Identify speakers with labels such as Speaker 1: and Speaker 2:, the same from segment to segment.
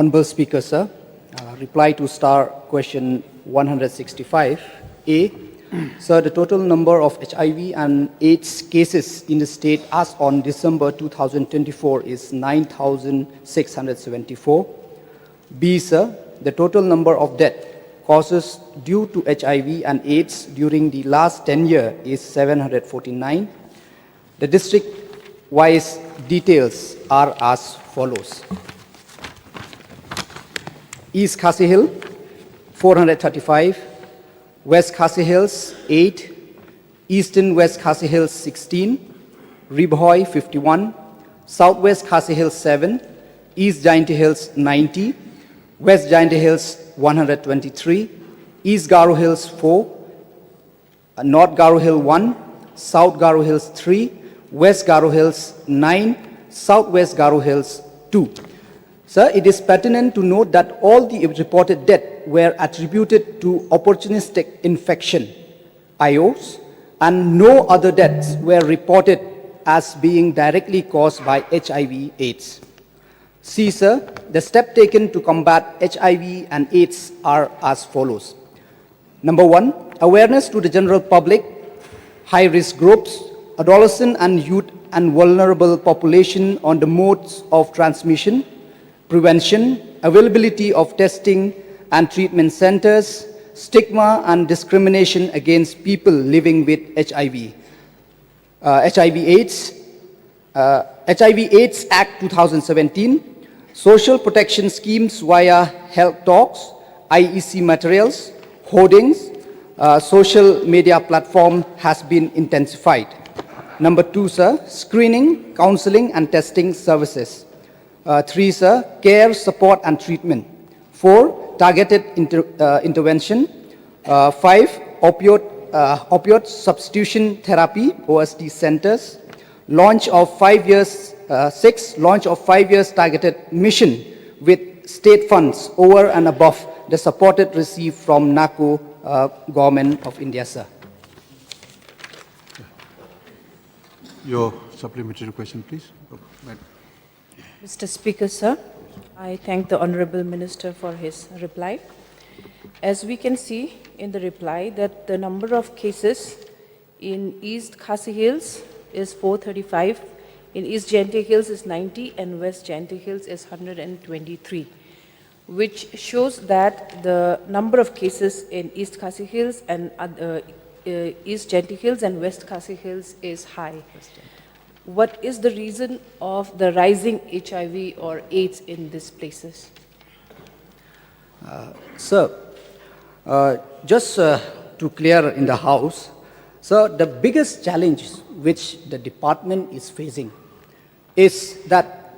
Speaker 1: Honorable Speaker, sir. Reply to star question 165. A. Sir, the total number of HIV and AIDS cases in the state as on December 2024 is 9,674. B. Sir, the total number of death causes due to HIV and AIDS during the last 10 years is 749. The district-wise details are as follows. East Khasi Hill, 435. West Khasi Hills, 8. Eastern West Khasi Hills, 16. Ribhoi, 51. Southwest Khasi Hills, 7. East Jainti Hills, 90. West Jainti Hills, 123. East Garo Hills, 4. North Garo Hill, 1. South Garo Hills, 3. West Garo Hills, 9. Southwest Garo Hills, 2. Sir, it is pertinent to note that all the reported deaths were attributed to opportunistic infection, IOs, and no other deaths were reported as being directly caused by HIV/AIDS. C, sir, the steps taken to combat HIV and AIDS are as follows. Number 1, awareness to the general public, high-risk groups, adolescent and youth and vulnerable population on the modes of transmission, prevention, availability of testing and treatment centers, stigma and discrimination against people living with HIV. HIV/AIDS Act 2017, social protection schemes via health talks, IEC materials, hoardings, social media platform has been intensified. Number 2, sir, screening, counseling and testing services. 3, sir, care, support and treatment. 4, targeted intervention. 5, opioid substitution therapy, OST centers. Launch of 5 years, 6, launch of 5 years targeted mission with state funds over and above the supported received from NACO government of India, sir.
Speaker 2: Your supplementary question, please.
Speaker 3: Mr. Speaker, sir, I thank the Honorable Minister for his reply. As we can see in the reply that the number of cases in East Khasi Hills is 435, in East Jainti Hills is 90, and West Jainti Hills is 123, which shows that the number of cases in East Khasi Hills and East Jainti Hills and West Khasi Hills is high. What is the reason of the rising HIV or AIDS in these places?
Speaker 1: Sir, just to clear in the House, sir, the biggest challenge which the department is facing is that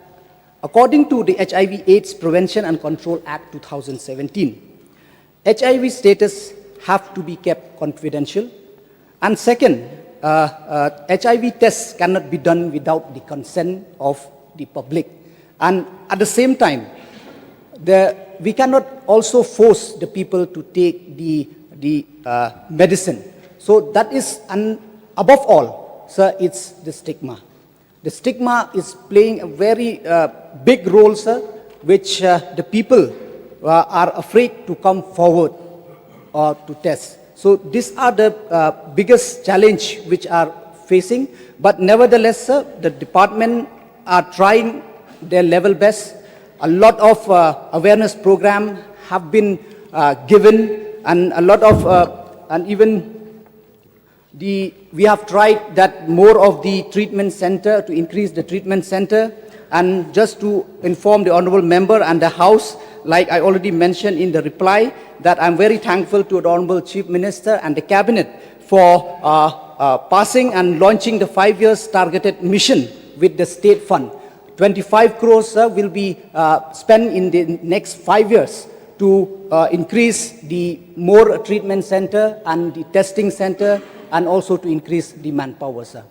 Speaker 1: according to the HIV/AIDS Prevention and Control Act 2017, HIV status have to be kept confidential. And second, HIV tests cannot be done without the consent of the public. And at the same time, we cannot also force the people to take the medicine. So that is, and above all, sir, it's the stigma. The stigma is playing a very big role, sir, which the people are afraid to come forward or to test. So these are the biggest challenge which are facing. But nevertheless, sir, the department are trying their level best. A lot of awareness program have been given, and a lot of, and even we have tried that more of the treatment center, to increase the treatment center. And just to inform the honorable member and the House, like I already mentioned in the reply, that I'm very thankful to the Honorable Chief Minister and the Cabinet for passing and launching the 5 years targeted mission with the state fund. 25 crores will be spent in the next 5 years to increase the more treatment center and the testing center, and also to increase the manpower, sir.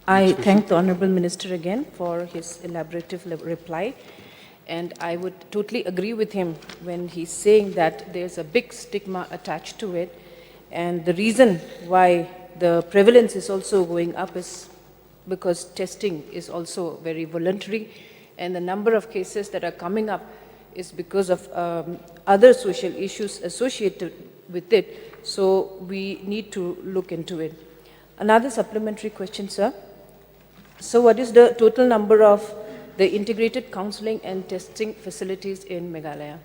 Speaker 3: I thank the Honorable Minister again for his elaborative reply, and I would totally agree with him when he's saying that there's a big stigma attached to it, and the reason why the prevalence is also going up is because testing is also very voluntary, and the number of cases that are coming up is because of other social issues associated with it, so we need to look into it. Another supplementary question, sir. So what is the total number of the integrated counseling and testing facilities in Meghalaya?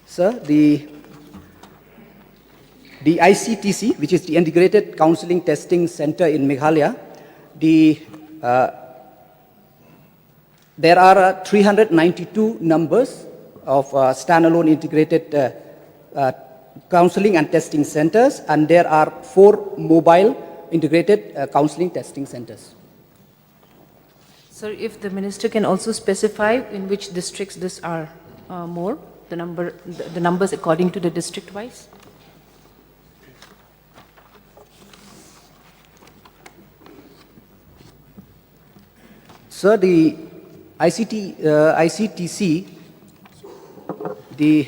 Speaker 1: Sir, the ICTC, which is the Integrated Counseling Testing Center in Meghalaya, there are 392 numbers of standalone integrated counseling and testing centers, and there are 4 mobile integrated counseling testing centers.
Speaker 3: Sir, if the minister can also specify in which districts these are more, the numbers according to the district-wise?
Speaker 1: Sir, the ICTC, the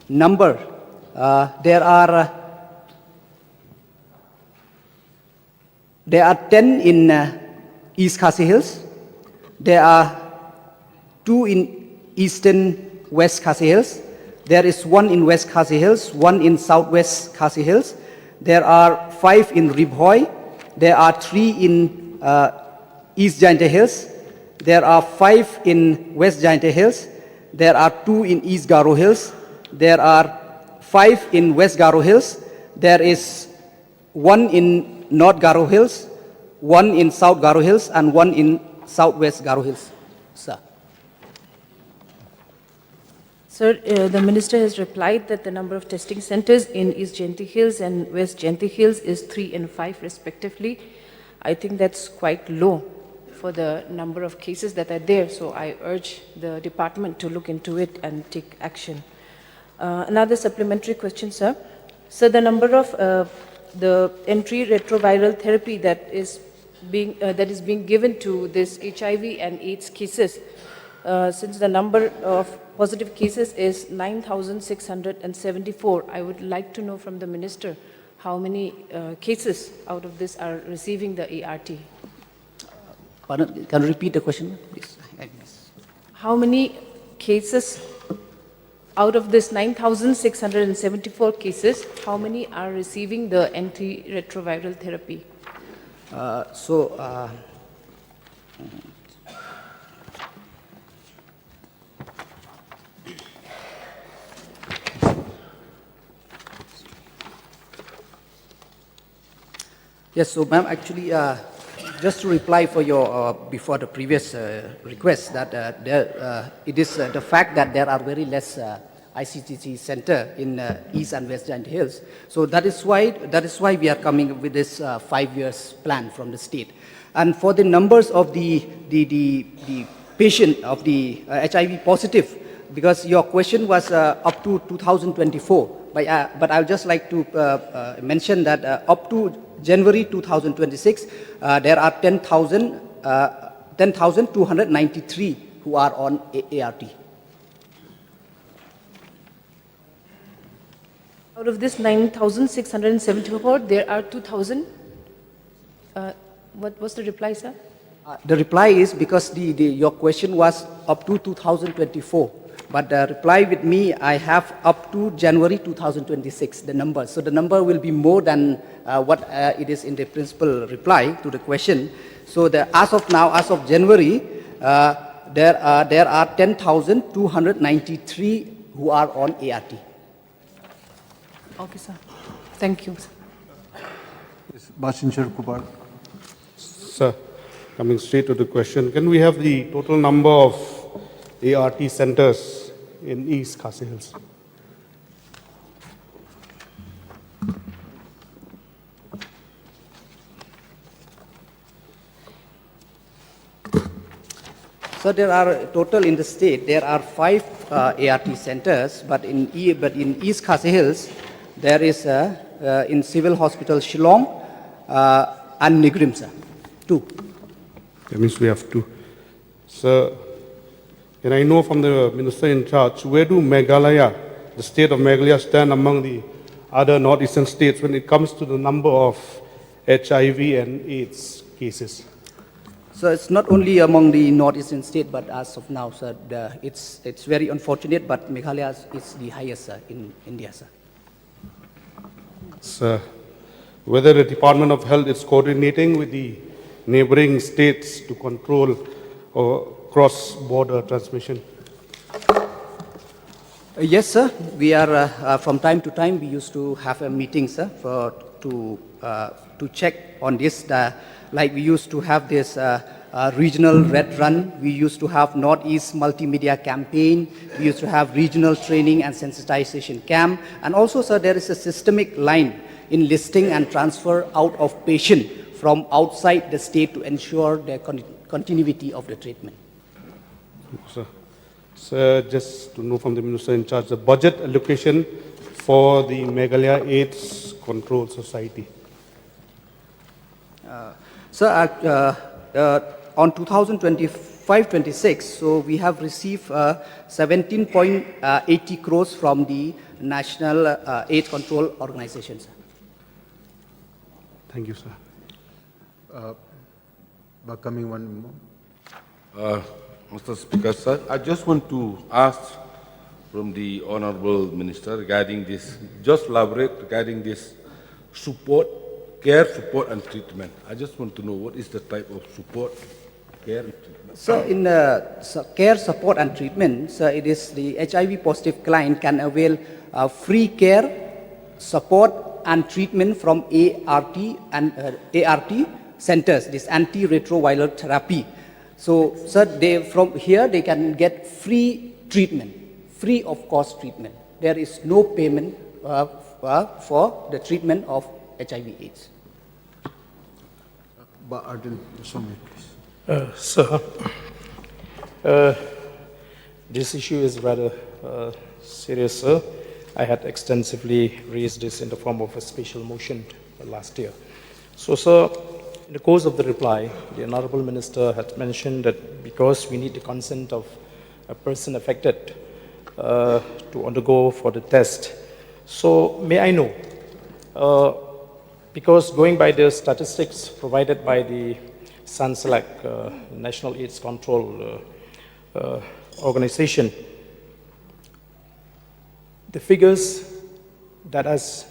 Speaker 1: number, there are 10 in East Khasi Hills, there are 2 in Eastern West Khasi Hills, there is 1 in West Khasi Hills, 1 in Southwest Khasi Hills, there are 5 in Ribhoi, there are 3 in East Jainte Hills, there are 5 in West Jainte Hills, there are 2 in East Garo Hills, there are 5 in West Garo Hills, there is 1 in North Garo Hills, 1 in South Garo Hills, and 1 in Southwest Garo Hills, sir.
Speaker 3: Sir, the minister has replied that the number of testing centers in East Jainte Hills and West Jainte Hills is 3 and 5 respectively. I think that's quite low for the number of cases that are there, so I urge the department to look into it and take action. Another supplementary question, sir. So the number of the antiretroviral therapy that is being given to this HIV and AIDS cases, since the number of positive cases is 9,674, I would like to know from the minister how many cases out of this are receiving the ART.
Speaker 1: Pardon, can you repeat the question, please?
Speaker 3: How many cases out of this 9,674 cases, how many are receiving the antiretroviral therapy?
Speaker 1: Yes, so ma'am, actually, just to reply for your, before the previous request, that it is the fact that there are very less ICTC center in East and West Jainte Hills. So that is why we are coming up with this 5 years plan from the state. And for the numbers of the patient of the HIV positive, because your question was up to 2024, but I would just like to mention that up to January 2026, there are 10,293 who are on ART.
Speaker 3: Out of this 9,674, there are 2,000. What was the reply, sir?
Speaker 1: The reply is because your question was up to 2024. But the reply with me, I have up to January 2026, the number. So the number will be more than what it is in the principal reply to the question. So as of now, as of January, there are 10,293 who are on ART.
Speaker 3: Okay, sir. Thank you.
Speaker 2: Synshar Kupar.
Speaker 4: Sir, coming straight to the question, can we have the total number of ART centers in East Khasi Hills?
Speaker 1: So there are total in the state, there are 5 ART centers, but in East Khasi Hills, there is in Civil Hospital Shillong and Nigrim, sir. 2.
Speaker 4: That means we have 2. Sir, And I know from the minister in charge, where do Meghalaya, the state of Meghalaya, stand among the other northeastern states when it comes to the number of HIV and AIDS cases?
Speaker 1: So it's not only among the northeastern state, but as of now, sir, it's very unfortunate, but Meghalaya is the highest, sir, in India, sir.
Speaker 4: Sir, whether the Department of Health is coordinating with the neighboring states to control cross-border transmission?
Speaker 1: Yes, sir. We are, from time to time, we used to have a meeting, sir, to check on this. Like we used to have this regional red run. We used to have Northeast multimedia campaign. We used to have regional training and sensitization camp. And also, sir, there is a systemic line in listing and transfer out of patient from outside the state to ensure the continuity of the treatment.
Speaker 4: Sir. Sir, just to know from the minister in charge, the budget allocation for the Meghalaya AIDS Control Society.
Speaker 1: Sir, on 2025-26, so we have received 17.80 crores from the National AIDS Control Organization, sir.
Speaker 4: Thank you, sir.
Speaker 2: Comingone.
Speaker 5: Mr. Speaker, sir, I just want to ask from the Honorable Minister regarding this, just elaborate regarding this support, care, support and treatment. I just want to know what is the type of support, care and treatment.
Speaker 1: So in care, support and treatment, so it is the HIV positive client can avail free care, support and treatment from ART and ART centers, this antiretroviral therapy. So, sir, from here they can get free treatment, free of cost treatment. There is no payment for the treatment of HIV/AIDS.
Speaker 2: Ardent, please.
Speaker 6: Sir, this issue is rather serious, sir. I had extensively raised this in the form of a special motion last year. So, sir, in the course of the reply, the Honorable Minister had mentioned that because we need the consent of a person affected to undergo for the test. So, may I know, because going by the statistics provided by the SANSELAC, National AIDS Control Organization, the figures that has,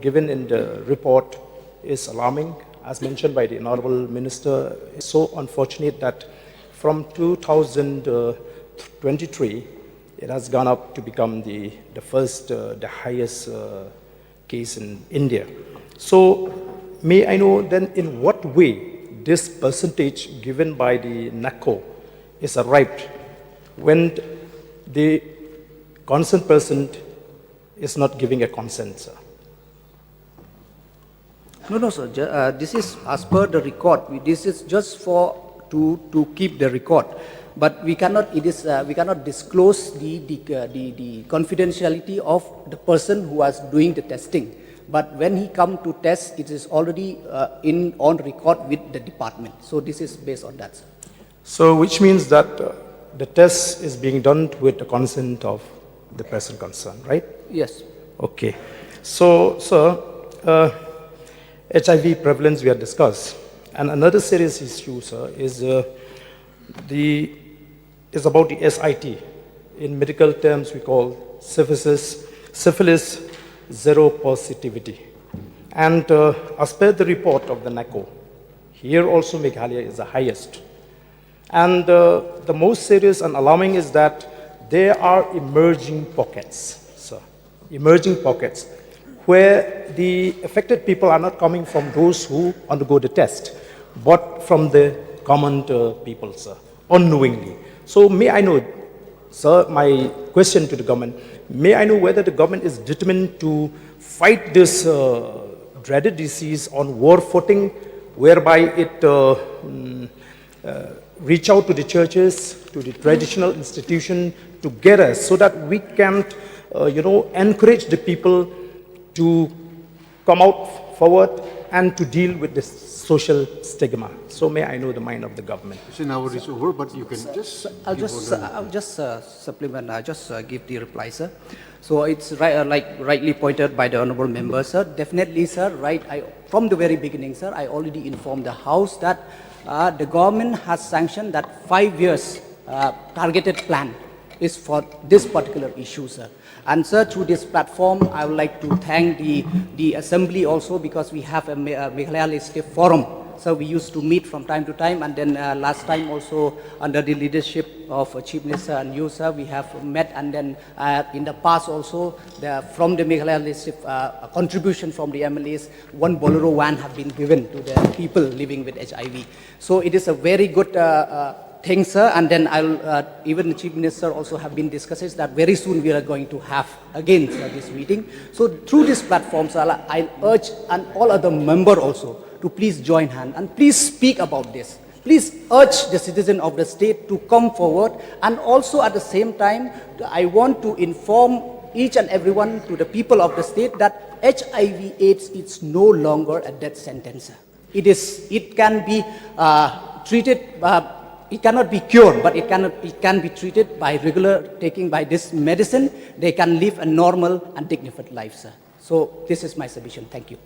Speaker 6: given in the report is alarming. As mentioned by the Honorable Minister, it's so unfortunate that from 2023, it has gone up to become the highest case in India. So, may I know then in what way this percentage given by the NACO is arrived when the concerned person is not giving a consent, sir?
Speaker 1: No, sir. This is as per the record. This is just to keep the record, but we cannot. We cannot disclose the confidentiality of the person who was doing the testing. But when he come to test, it is already on record with the department. So this is based on that, sir.
Speaker 6: So, which means that the test is being done with the consent of the person concerned, right?
Speaker 1: Yes.
Speaker 6: Okay. So, sir, HIV prevalence we have discussed, and another serious issue, sir, is about the SIT. In medical terms, we call syphilis zero positivity. And as per the report of the NACO, here also Meghalaya is the highest. And the most serious and alarming is that there are emerging pockets, sir, emerging pockets, where the affected people are not coming from those who undergo the test, but from the common people, sir, unknowingly. So may I know, sir, my question to the government, may I know whether the government is determined to fight this dreaded disease on war footing, whereby it reach out to the churches, to the traditional institution together, so that we can, encourage the people to come out forward and to deal with this social stigma. So may I know the mind of the government?
Speaker 2: See, now it is over, but you can just...
Speaker 1: I'll just supplement, give the reply, sir. So it's right, like rightly pointed by the honorable member, sir. Definitely, sir, right. From the very beginning, sir, I already informed the House that the government has sanctioned that 5 years targeted plan is for this particular issue, sir. And sir, through this platform, I would like to thank the Assembly also, because we have a Meghalaya Legislative Forum. So we used to meet from time to time, and then last time also under the leadership of Chief Minister and you, sir, we have met, and then in the past also, from the Meghalaya Legislative contribution from the MLAs, 1 Bolero van have been given to the people living with HIV. So it is a very good thing, sir, and then even the Chief Minister also have been discussing that very soon we are going to have again, sir, this meeting. So through this platform, sir, I urge and all other members also to please join hand and please speak about this. Please urge the citizen of the state to come forward, and also at the same time, I want to inform each and everyone, to the people of the state, that HIV/AIDS is no longer a death sentence. It can be treated. It cannot be cured, but it can be treated by regular taking by this medicine. They can live a normal and dignified life, sir. So this is my submission. Thank you.